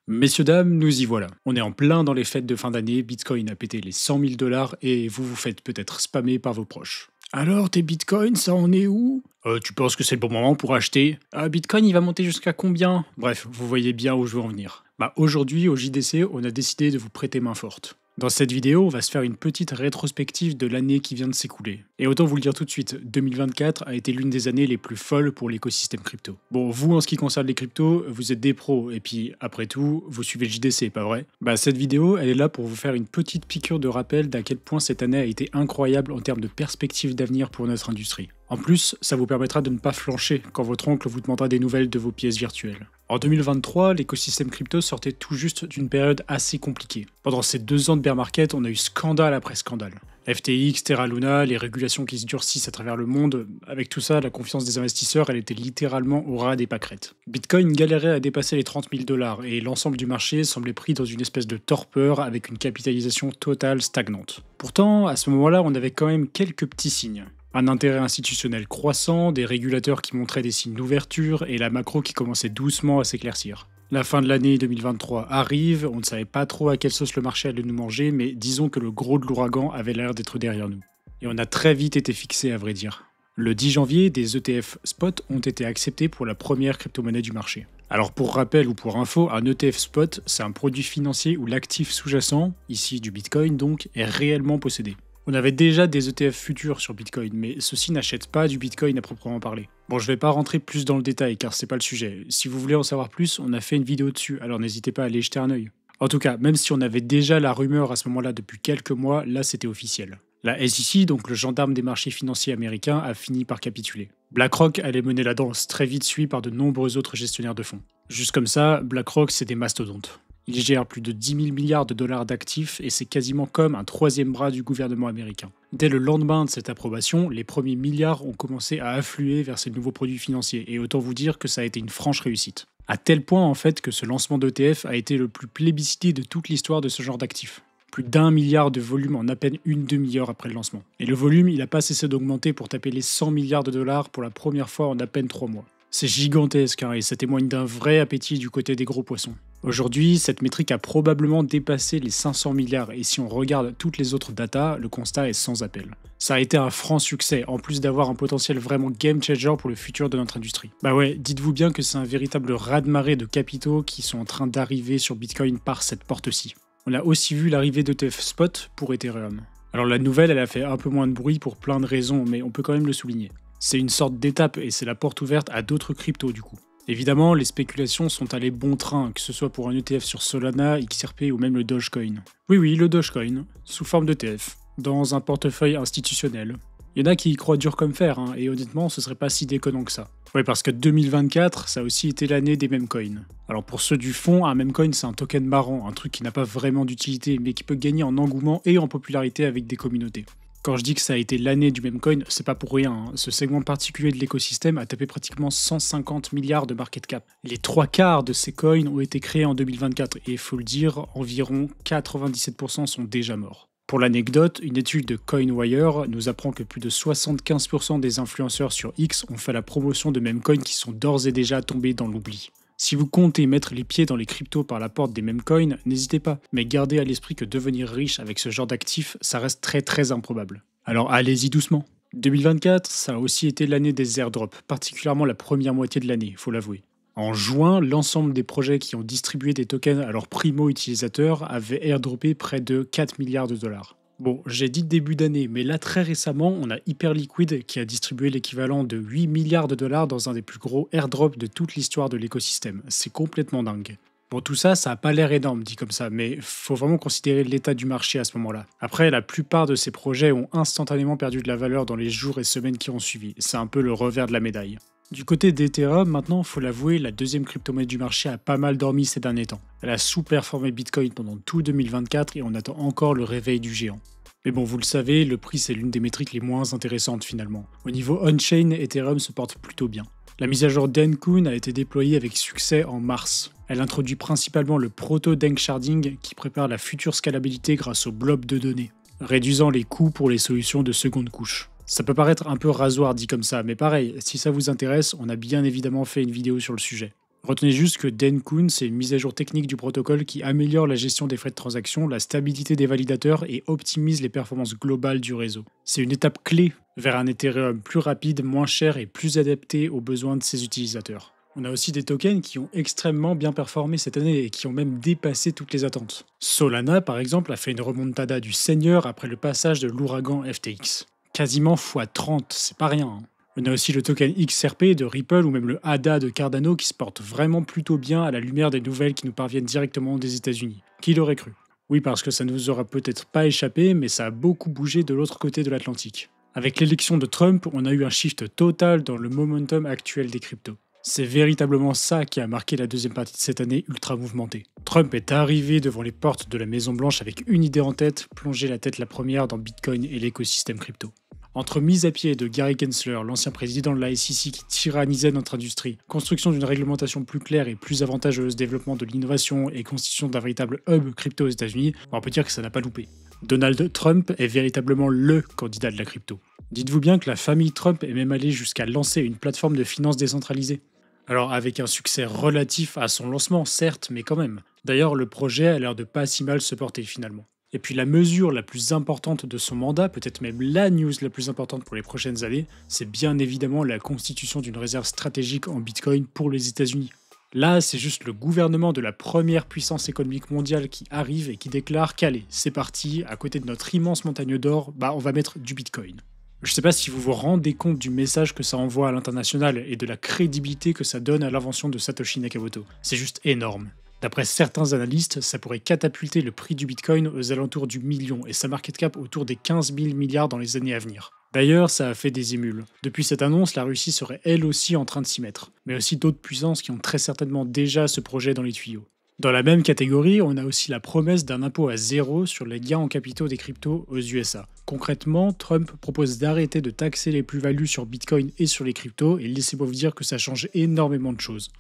Messieurs, dames, nous y voilà. On est en plein dans les fêtes de fin d'année, Bitcoin a pété les 100 000 $ et vous vous faites peut-être spammer par vos proches. Alors, tes bitcoins, ça en est où? Tu penses que c'est le bon moment pour acheter? Bitcoin, il va monter jusqu'à combien? Bref, vous voyez bien où je veux en venir. Aujourd'hui, au JDC, on a décidé de vous prêter main forte. Dans cette vidéo, on va se faire une petite rétrospective de l'année qui vient de s'écouler. Et autant vous le dire tout de suite, 2024 a été l'une des années les plus folles pour l'écosystème crypto. Bon, vous, en ce qui concerne les cryptos, vous êtes des pros, et puis, après tout, vous suivez le JDC, pas vrai? Cette vidéo, elle est là pour vous faire une petite piqûre de rappel d'à quel point cette année a été incroyable en termes de perspectives d'avenir pour notre industrie. En plus, ça vous permettra de ne pas flancher quand votre oncle vous demandera des nouvelles de vos pièces virtuelles. En 2023, l'écosystème crypto sortait tout juste d'une période assez compliquée. Pendant ces 2 ans de bear market, on a eu scandale après scandale. FTX, Terra Luna, les régulations qui se durcissent à travers le monde, avec tout ça, la confiance des investisseurs, elle était littéralement au ras des pâquerettes. Bitcoin galérait à dépasser les 30 000 $ et l'ensemble du marché semblait pris dans une espèce de torpeur avec une capitalisation totale stagnante. Pourtant, à ce moment-là, on avait quand même quelques petits signes. Un intérêt institutionnel croissant, des régulateurs qui montraient des signes d'ouverture et la macro qui commençait doucement à s'éclaircir. La fin de l'année 2023 arrive, on ne savait pas trop à quelle sauce le marché allait nous manger, mais disons que le gros de l'ouragan avait l'air d'être derrière nous. Et on a très vite été fixé à vrai dire. Le 10 janvier, des ETF spot ont été acceptés pour la première crypto-monnaie du marché. Alors pour rappel ou pour info, un ETF spot, c'est un produit financier où l'actif sous-jacent, ici du Bitcoin donc, est réellement possédé. On avait déjà des ETF futurs sur Bitcoin, mais ceux-ci n'achètent pas du Bitcoin à proprement parler. Bon, je vais pas rentrer plus dans le détail car c'est pas le sujet. Si vous voulez en savoir plus, on a fait une vidéo dessus, alors n'hésitez pas à aller jeter un œil. En tout cas, même si on avait déjà la rumeur à ce moment-là depuis quelques mois, là c'était officiel. La SEC, donc le gendarme des marchés financiers américains, a fini par capituler. BlackRock allait mener la danse, très vite suivi par de nombreux autres gestionnaires de fonds. Juste comme ça, BlackRock c'est des mastodontes. Il gère plus de 10 000 milliards de dollars d'actifs et c'est quasiment comme un 3e bras du gouvernement américain. Dès le lendemain de cette approbation, les premiers milliards ont commencé à affluer vers ces nouveaux produits financiers et autant vous dire que ça a été une franche réussite. À tel point en fait que ce lancement d'ETF a été le plus plébiscité de toute l'histoire de ce genre d'actifs. Plus d'1 milliard de volume en à peine une demi-heure après le lancement. Et le volume, il n'a pas cessé d'augmenter pour taper les 100 milliards de dollars pour la première fois en à peine 3 mois. C'est gigantesque et ça témoigne d'un vrai appétit du côté des gros poissons. Aujourd'hui, cette métrique a probablement dépassé les 500 milliards et si on regarde toutes les autres datas, le constat est sans appel. Ça a été un franc succès, en plus d'avoir un potentiel vraiment game changer pour le futur de notre industrie. Dites-vous bien que c'est un véritable raz-de-marée de capitaux qui sont en train d'arriver sur Bitcoin par cette porte-ci. On a aussi vu l'arrivée d'ETF Spot pour Ethereum. Alors la nouvelle, elle a fait un peu moins de bruit pour plein de raisons, mais on peut quand même le souligner. C'est une sorte d'étape et c'est la porte ouverte à d'autres cryptos du coup. Évidemment, les spéculations sont allées bon train, que ce soit pour un ETF sur Solana, XRP ou même le Dogecoin. Oui, le Dogecoin, sous forme d'ETF, dans un portefeuille institutionnel. Il y en a qui y croient dur comme fer, et honnêtement, ce serait pas si déconnant que ça. Oui, parce que 2024, ça a aussi été l'année des memecoins. Alors pour ceux du fond, un memecoin c'est un token marrant, un truc qui n'a pas vraiment d'utilité, mais qui peut gagner en engouement et en popularité avec des communautés. Quand je dis que ça a été l'année du memecoin, c'est pas pour rien. Ce segment particulier de l'écosystème a tapé pratiquement 150 milliards de market cap. Les 3/4 de ces coins ont été créés en 2024 et il faut le dire, environ 97% sont déjà morts. Pour l'anecdote, une étude de CoinWire nous apprend que plus de 75% des influenceurs sur X ont fait la promotion de memecoins qui sont d'ores et déjà tombés dans l'oubli. Si vous comptez mettre les pieds dans les cryptos par la porte des memecoins, n'hésitez pas, mais gardez à l'esprit que devenir riche avec ce genre d'actifs, ça reste très improbable. Alors allez-y doucement. 2024, ça a aussi été l'année des airdrops, particulièrement la première moitié de l'année, faut l'avouer. En juin, l'ensemble des projets qui ont distribué des tokens à leurs primo-utilisateurs avaient airdroppé près de 4 milliards de dollars. Bon, j'ai dit début d'année, mais là très récemment, on a Hyperliquid qui a distribué l'équivalent de 8 milliards de dollars dans un des plus gros airdrops de toute l'histoire de l'écosystème. C'est complètement dingue. Bon, tout ça, ça a pas l'air énorme dit comme ça, mais faut vraiment considérer l'état du marché à ce moment-là. Après, la plupart de ces projets ont instantanément perdu de la valeur dans les jours et semaines qui ont suivi. C'est un peu le revers de la médaille. Du côté d'Ethereum, maintenant, faut l'avouer, la deuxième crypto-monnaie du marché a pas mal dormi ces derniers temps. Elle a sous-performé Bitcoin pendant tout 2024 et on attend encore le réveil du géant. Mais bon, vous le savez, le prix c'est l'une des métriques les moins intéressantes finalement. Au niveau on-chain, Ethereum se porte plutôt bien. La mise à jour d'Encun a été déployée avec succès en mars. Elle introduit principalement le proto-Danksharding qui prépare la future scalabilité grâce au blob de données, réduisant les coûts pour les solutions de seconde couche. Ça peut paraître un peu rasoir dit comme ça, mais pareil, si ça vous intéresse, on a bien évidemment fait une vidéo sur le sujet. Retenez juste que Denkun, c'est une mise à jour technique du protocole qui améliore la gestion des frais de transaction, la stabilité des validateurs et optimise les performances globales du réseau. C'est une étape clé vers un Ethereum plus rapide, moins cher et plus adapté aux besoins de ses utilisateurs. On a aussi des tokens qui ont extrêmement bien performé cette année et qui ont même dépassé toutes les attentes. Solana, par exemple, a fait une remontada du seigneur après le passage de l'ouragan FTX. Quasiment x30, c'est pas rien. On a aussi le token XRP de Ripple ou même le ADA de Cardano qui se porte vraiment plutôt bien à la lumière des nouvelles qui nous parviennent directement des États-Unis. Qui l'aurait cru? Oui, parce que ça ne vous aura peut-être pas échappé, mais ça a beaucoup bougé de l'autre côté de l'Atlantique. Avec l'élection de Trump, on a eu un shift total dans le momentum actuel des cryptos. C'est véritablement ça qui a marqué la deuxième partie de cette année ultra mouvementée. Trump est arrivé devant les portes de la Maison-Blanche avec une idée en tête, plonger la tête la première dans Bitcoin et l'écosystème crypto. Entre mise à pied de Gary Gensler, l'ancien président de la SEC qui tyrannisait notre industrie, construction d'une réglementation plus claire et plus avantageuse, développement de l'innovation et constitution d'un véritable hub crypto aux États-Unis, on peut dire que ça n'a pas loupé. Donald Trump est véritablement LE candidat de la crypto. Dites-vous bien que la famille Trump est même allée jusqu'à lancer une plateforme de finances décentralisée. Alors avec un succès relatif à son lancement, certes, mais quand même. D'ailleurs, le projet a l'air de pas si mal se porter finalement. Et puis la mesure la plus importante de son mandat, peut-être même la news la plus importante pour les prochaines années, c'est bien évidemment la constitution d'une réserve stratégique en Bitcoin pour les États-Unis. Là, c'est juste le gouvernement de la première puissance économique mondiale qui arrive et qui déclare qu'allez, c'est parti, à côté de notre immense montagne d'or, on va mettre du Bitcoin. Je sais pas si vous vous rendez compte du message que ça envoie à l'international et de la crédibilité que ça donne à l'invention de Satoshi Nakamoto. C'est juste énorme. D'après certains analystes, ça pourrait catapulter le prix du Bitcoin aux alentours du million et sa market cap autour des 15 000 milliards dans les années à venir. D'ailleurs, ça a fait des émules. Depuis cette annonce, la Russie serait elle aussi en train de s'y mettre, mais aussi d'autres puissances qui ont très certainement déjà ce projet dans les tuyaux. Dans la même catégorie, on a aussi la promesse d'un impôt à zéro sur les gains en capitaux des cryptos aux USA. Concrètement, Trump propose d'arrêter de taxer les plus-values sur Bitcoin et sur les cryptos, et laissez-moi vous dire que ça change énormément de choses.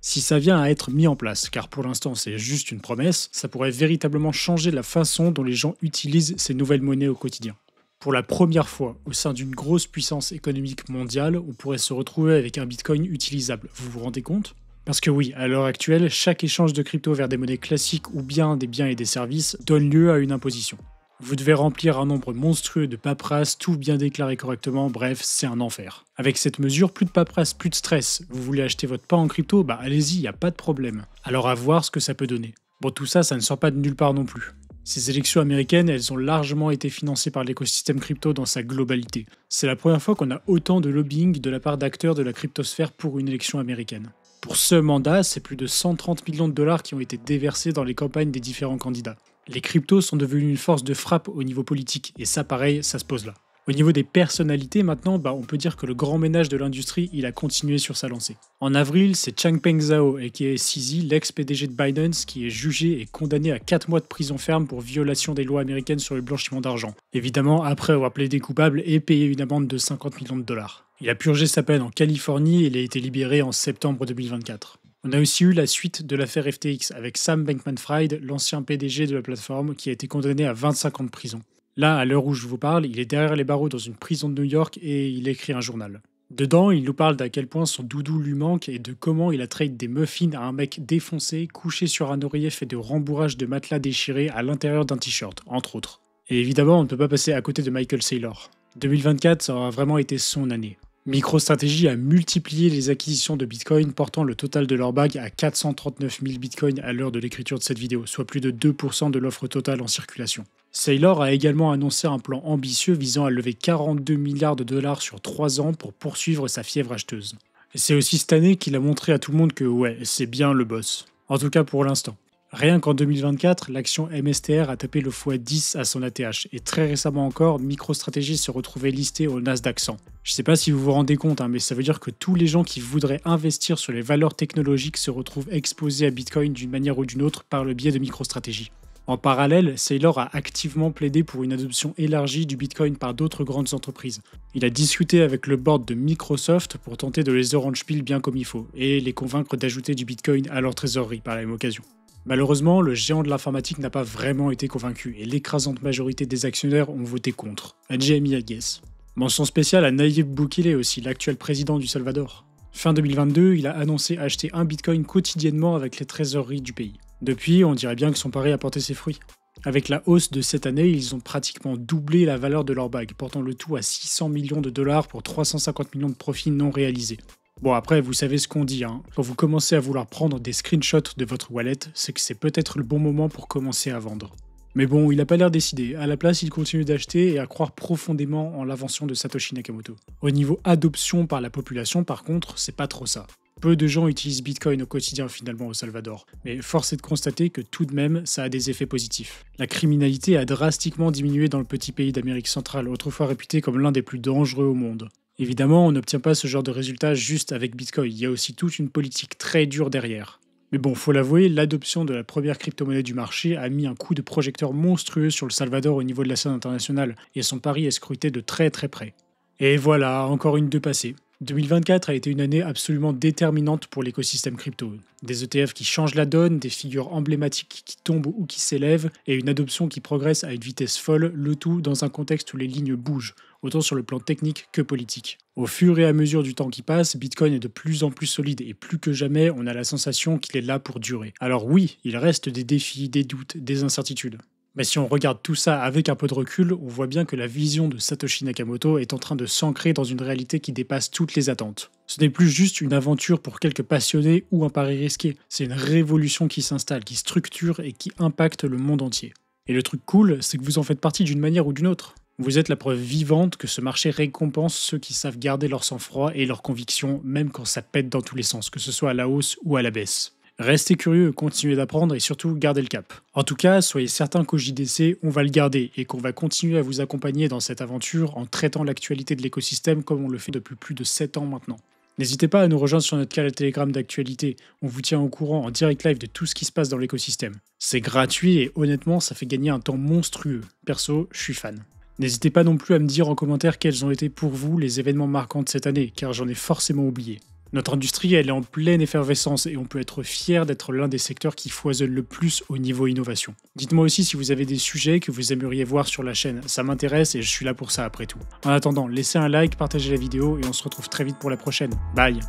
Si ça vient à être mis en place, car pour l'instant c'est juste une promesse, ça pourrait véritablement changer la façon dont les gens utilisent ces nouvelles monnaies au quotidien. Pour la première fois, au sein d'une grosse puissance économique mondiale, on pourrait se retrouver avec un Bitcoin utilisable. Vous vous rendez compte ? Parce que oui, à l'heure actuelle, chaque échange de crypto vers des monnaies classiques ou bien des biens et des services donne lieu à une imposition. Vous devez remplir un nombre monstrueux de paperasse, tout bien déclaré correctement, bref, c'est un enfer. Avec cette mesure, plus de paperasse, plus de stress. Vous voulez acheter votre pain en crypto? Allez-y, y a pas de problème. Alors à voir ce que ça peut donner. Bon, tout ça, ça ne sort pas de nulle part non plus. Ces élections américaines, elles ont largement été financées par l'écosystème crypto dans sa globalité. C'est la première fois qu'on a autant de lobbying de la part d'acteurs de la cryptosphère pour une élection américaine. Pour ce mandat, c'est plus de 130 millions de dollars qui ont été déversés dans les campagnes des différents candidats. Les cryptos sont devenus une force de frappe au niveau politique, et ça pareil, ça se pose là. Au niveau des personnalités maintenant, on peut dire que le grand ménage de l'industrie, il a continué sur sa lancée. En avril, c'est Changpeng Zhao, aka CZ, l'ex-PDG de Binance, qui est jugé et condamné à 4 mois de prison ferme pour violation des lois américaines sur le blanchiment d'argent. Évidemment, après avoir plaidé coupable et payé une amende de 50 millions de dollars. Il a purgé sa peine en Californie et il a été libéré en septembre 2024. On a aussi eu la suite de l'affaire FTX avec Sam Bankman-Fried, l'ancien PDG de la plateforme, qui a été condamné à 25 ans de prison. Là, à l'heure où je vous parle, il est derrière les barreaux dans une prison de New York et il écrit un journal. Dedans, il nous parle d'à quel point son doudou lui manque et de comment il a trade des muffins à un mec défoncé, couché sur un oreiller fait de rembourrage de matelas déchirés à l'intérieur d'un t-shirt, entre autres. Et évidemment, on ne peut pas passer à côté de Michael Saylor. 2024, ça aura vraiment été son année. MicroStrategy a multiplié les acquisitions de Bitcoin, portant le total de leur bag à 439 000 Bitcoins à l'heure de l'écriture de cette vidéo, soit plus de 2% de l'offre totale en circulation. Saylor a également annoncé un plan ambitieux visant à lever 42 milliards de dollars sur 3 ans pour poursuivre sa fièvre acheteuse. Et c'est aussi cette année qu'il a montré à tout le monde que ouais, c'est bien le boss. En tout cas pour l'instant. Rien qu'en 2024, l'action MSTR a tapé le x10 à son ATH, et très récemment encore, MicroStrategy se retrouvait listé au Nasdaq 100. Je sais pas si vous vous rendez compte, mais ça veut dire que tous les gens qui voudraient investir sur les valeurs technologiques se retrouvent exposés à Bitcoin d'une manière ou d'une autre par le biais de MicroStrategy. En parallèle, Saylor a activement plaidé pour une adoption élargie du Bitcoin par d'autres grandes entreprises. Il a discuté avec le board de Microsoft pour tenter de les orange peel bien comme il faut, et les convaincre d'ajouter du Bitcoin à leur trésorerie par la même occasion. Malheureusement, le géant de l'informatique n'a pas vraiment été convaincu, et l'écrasante majorité des actionnaires ont voté contre. Un GMI I guess. Mention spéciale à Nayib Bukele aussi, l'actuel président du Salvador. Fin 2022, il a annoncé acheter un bitcoin quotidiennement avec les trésoreries du pays. Depuis, on dirait bien que son pari a porté ses fruits. Avec la hausse de cette année, ils ont pratiquement doublé la valeur de leur bague, portant le tout à 600 millions de dollars pour 350 millions de profits non réalisés. Bon après, vous savez ce qu'on dit, hein. Quand vous commencez à vouloir prendre des screenshots de votre wallet, c'est que c'est peut-être le bon moment pour commencer à vendre. Mais bon, il a pas l'air décidé. À la place, il continue d'acheter et à croire profondément en l'invention de Satoshi Nakamoto. Au niveau adoption par la population, par contre, c'est pas trop ça. Peu de gens utilisent Bitcoin au quotidien finalement au Salvador, mais force est de constater que tout de même, ça a des effets positifs. La criminalité a drastiquement diminué dans le petit pays d'Amérique centrale, autrefois réputé comme l'un des plus dangereux au monde. Évidemment, on n'obtient pas ce genre de résultats juste avec Bitcoin, il y a aussi toute une politique très dure derrière. Mais bon, faut l'avouer, l'adoption de la première crypto-monnaie du marché a mis un coup de projecteur monstrueux sur le Salvador au niveau de la scène internationale, et son pari est scruté de très très près. Et voilà, encore une de passée. 2024 a été une année absolument déterminante pour l'écosystème crypto. Des ETF qui changent la donne, des figures emblématiques qui tombent ou qui s'élèvent, et une adoption qui progresse à une vitesse folle, le tout dans un contexte où les lignes bougent, autant sur le plan technique que politique. Au fur et à mesure du temps qui passe, Bitcoin est de plus en plus solide et plus que jamais, on a la sensation qu'il est là pour durer. Alors oui, il reste des défis, des doutes, des incertitudes. Mais si on regarde tout ça avec un peu de recul, on voit bien que la vision de Satoshi Nakamoto est en train de s'ancrer dans une réalité qui dépasse toutes les attentes. Ce n'est plus juste une aventure pour quelques passionnés ou un pari risqué, c'est une révolution qui s'installe, qui structure et qui impacte le monde entier. Et le truc cool, c'est que vous en faites partie d'une manière ou d'une autre. Vous êtes la preuve vivante que ce marché récompense ceux qui savent garder leur sang-froid et leurs convictions, même quand ça pète dans tous les sens, que ce soit à la hausse ou à la baisse. Restez curieux, continuez d'apprendre et surtout gardez le cap. En tout cas, soyez certains qu'au JDC, on va le garder et qu'on va continuer à vous accompagner dans cette aventure en traitant l'actualité de l'écosystème comme on le fait depuis plus de 7 ans maintenant. N'hésitez pas à nous rejoindre sur notre canal Telegram d'actualité, on vous tient au courant en direct live de tout ce qui se passe dans l'écosystème. C'est gratuit et honnêtement, ça fait gagner un temps monstrueux. Perso, je suis fan. N'hésitez pas non plus à me dire en commentaire quels ont été pour vous les événements marquants de cette année, car j'en ai forcément oublié. Notre industrie, elle est en pleine effervescence et on peut être fier d'être l'un des secteurs qui foisonne le plus au niveau innovation. Dites-moi aussi si vous avez des sujets que vous aimeriez voir sur la chaîne, ça m'intéresse et je suis là pour ça après tout. En attendant, laissez un like, partagez la vidéo et on se retrouve très vite pour la prochaine. Bye!